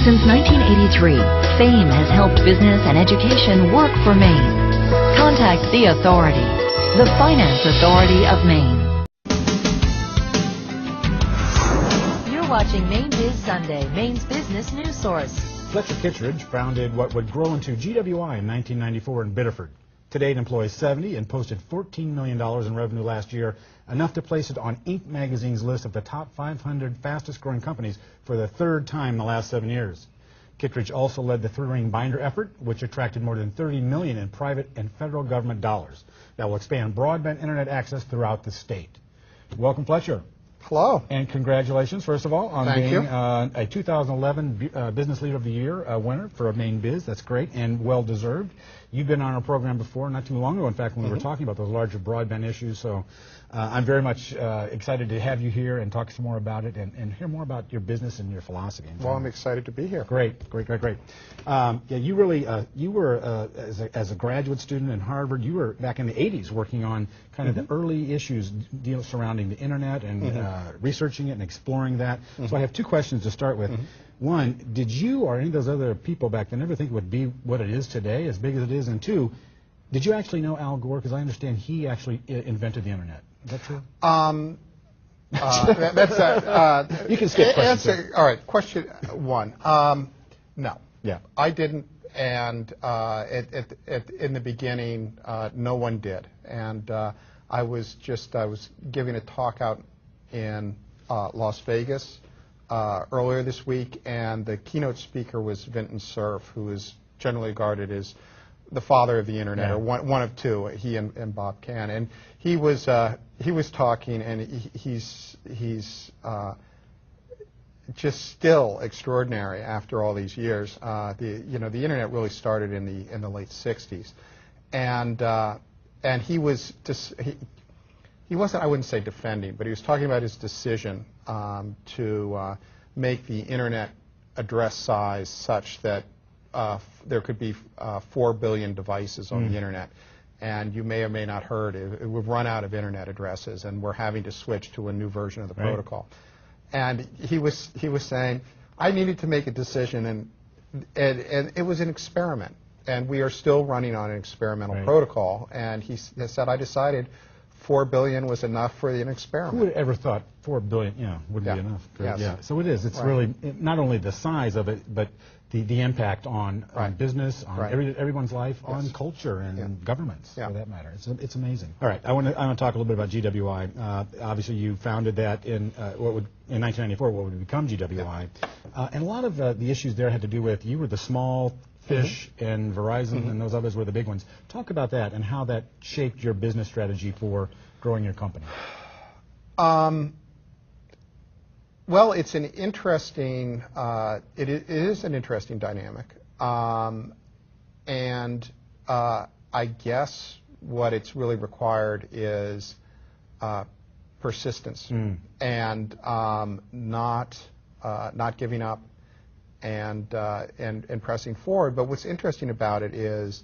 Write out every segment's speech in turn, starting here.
Since 1983, FAME has helped business and education work for Maine. Contact the authority, the Finance Authority of Maine. You're watching Mainebiz Sunday, Maine's business news source. Fletcher Kittredge founded what would grow into GWI in 1994 in Biddeford. Today it employs 70 and posted $14 million in revenue last year, enough to place it on Inc. magazine's list of the top 500 fastest growing companies for the third time in the last 7 years. Kittredge also led the three-ring binder effort, which attracted more than $30 million in private and federal government dollars that will expand broadband internet access throughout the state. Welcome, Fletcher. Hello. And congratulations, first of all, on being a 2011 Business Leader of the Year winner for Mainebiz. That's great and well-deserved. You've been on our program before, not too long ago, in fact, when we were talking about those larger broadband issues. So I'm very much excited to have you here and talk some more about it and hear more about your business and your philosophy. Well, I'm excited to be here. Great, great, great, great. Yeah, you really, you were, as a graduate student in Harvard, you were back in the 80s working on kind of the early issues surrounding the internet and researching it and exploring that. So I have two questions to start with. One, did you or any of those other people back then ever think it would be what it is today, as big as it is? And two, did you actually know Al Gore? Because I understand he actually invented the internet. Is that true? You can skip question two. All right, question one. No. Yeah. I didn't, and in the beginning, no one did. And I was giving a talk out in Las Vegas earlier this week, and the keynote speaker was Vinton Cerf, who is generally regarded as the father of the internet, or one of two. He and Bob Kahn, and he was talking, and he's just still extraordinary after all these years. The internet really started in the late '60s, and he was he wasn't, I wouldn't say defending, but he was talking about his decision to make the internet address size such that there could be 4 billion devices on the internet. And you may or may not heard it would run out of internet addresses, and we're having to switch to a new version of the protocol. And he was saying, I needed to make a decision, and it was an experiment, and we are still running on an experimental protocol. And he said, I decided 4 billion was enough for an experiment. Who would have ever thought 4 billion, wouldn't be enough? Yes. Yeah. So it is. It's really not only the size of it, but the impact on business, on everyone's life, on culture and governments, for that matter. It's amazing. All right. I want to talk a little bit about GWI. Obviously, you founded that in in 1994, what would become GWI, and a lot of the issues there had to do with you were the small fish, and Verizon and those others were the big ones. Talk about that and how that shaped your business strategy for growing your company. Well, it's an interesting, it is an interesting dynamic. And I guess what it's really required is persistence and not giving up and pressing forward. But what's interesting about it is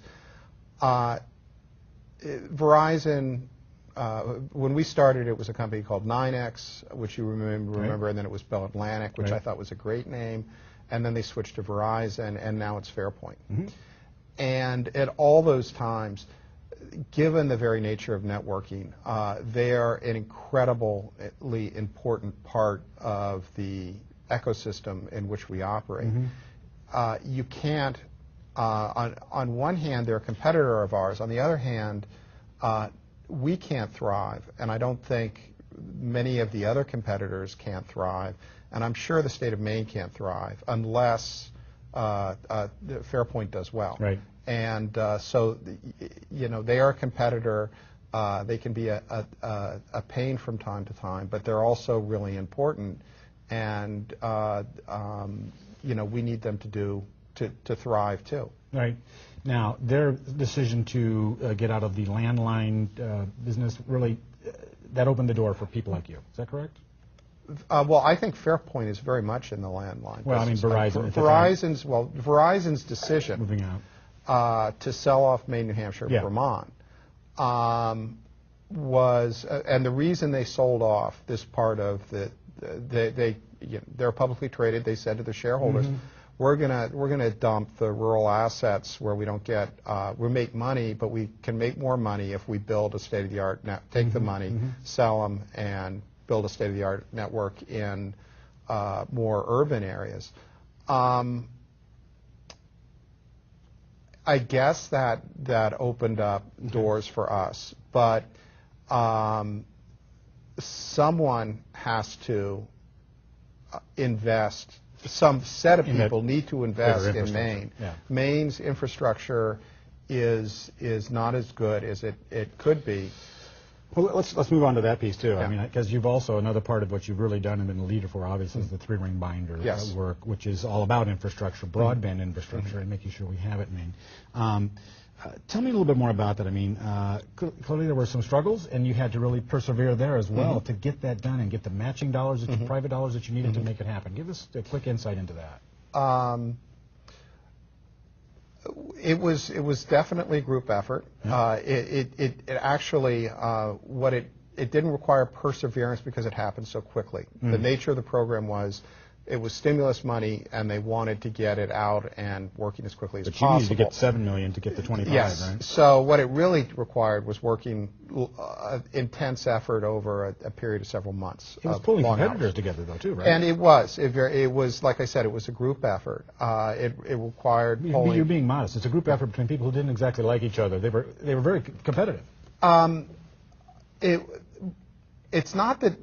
Verizon, when we started, it was a company called 9X, which you remember, and then it was Bell Atlantic, which I thought was a great name, and then they switched to Verizon, and now it's Fairpoint. And at all those times, given the very nature of networking, they are an incredibly important part of the ecosystem in which we operate. You can't, on one hand, they're a competitor of ours. On the other hand, we can't thrive, and I don't think many of the other competitors can't thrive, and I'm sure the state of Maine can't thrive unless Fairpoint does well. And so, they are a competitor. They can be a pain from time to time, but they're also really important, and we need them to thrive too. Right. Now, their decision to get out of the landline business really, that opened the door for people like you. Is that correct? Well, I think Fairpoint is very much in the landline. Well, business. I mean, Verizon. Verizon's decision moving out to sell off Maine, New Hampshire, Vermont was, and the reason they sold off this part of they're publicly traded. They said to the shareholders, we're gonna dump the rural assets where we don't get we make money, but we can make more money if we build a state-of-the-art take the money, sell them, and build a state-of-the-art network in more urban areas. I guess that opened up doors for us, but someone has to invest. Some set of people need to invest in Maine. Yeah. Maine's infrastructure is not as good as it could be. Well, let's move on to that piece too. Yeah. I mean, because you've also, another part of what you've really done and been a leader for, obviously, is the three-ring binder Yes. work, which is all about infrastructure, broadband infrastructure, and making sure we have it in Maine. Tell me a little bit more about that. I mean, clearly there were some struggles, and you had to really persevere there as well to get that done and get the matching dollars, that private dollars that you needed to make it happen. Give us a quick insight into that. It was definitely a group effort. It actually it didn't require perseverance because it happened so quickly. The nature of the program was it was stimulus money, and they wanted to get it out and working as quickly as possible. But you needed to get $7 million to get the 25, yes. right? So what it really required was working intense effort over a period of several months. It was pulling long competitors hours. together, though, too, right? And it was. It was, like I said, it was a group effort. It required polling. You're being modest. It's a group effort between people who didn't exactly like each other. They were very competitive. It's not that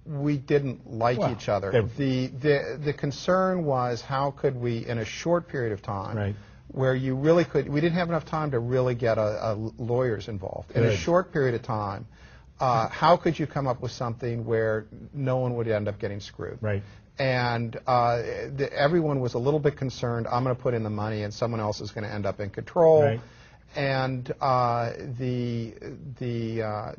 we didn't like each other. The concern was how could we, in a short period of time, where you really could, we didn't have enough time to really get lawyers involved. In a short period of time, how could you come up with something where no one would end up getting screwed? Right. And everyone was a little bit concerned, I'm going to put in the money and someone else is going to end up in control. Right. And the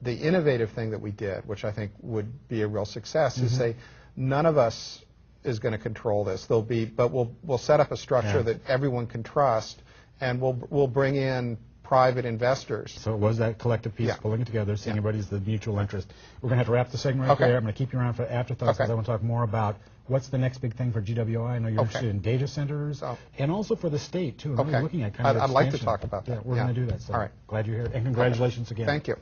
innovative thing that we did, which I think would be a real success, is say none of us is going to control this. But we'll set up a structure that everyone can trust, and we'll bring in private investors. So it was that collective piece, pulling it together, seeing everybody's the mutual interest. We're going to have to wrap the segment right there. I'm going to keep you around for afterthoughts because I want to talk more about what's the next big thing for GWI. I know you're interested in data centers and also for the state, too. And really looking at kind of I'd like to talk about that. Yeah, we're going to do that. So all right. Glad you're here. And congratulations again. Thank you.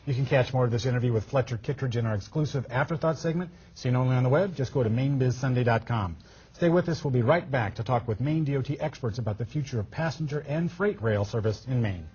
You can catch more of this interview with Fletcher Kittredge in our exclusive Afterthought segment. Seen only on the web, just go to MaineBizSunday.com. Stay with us. We'll be right back to talk with Maine DOT experts about the future of passenger and freight rail service in Maine.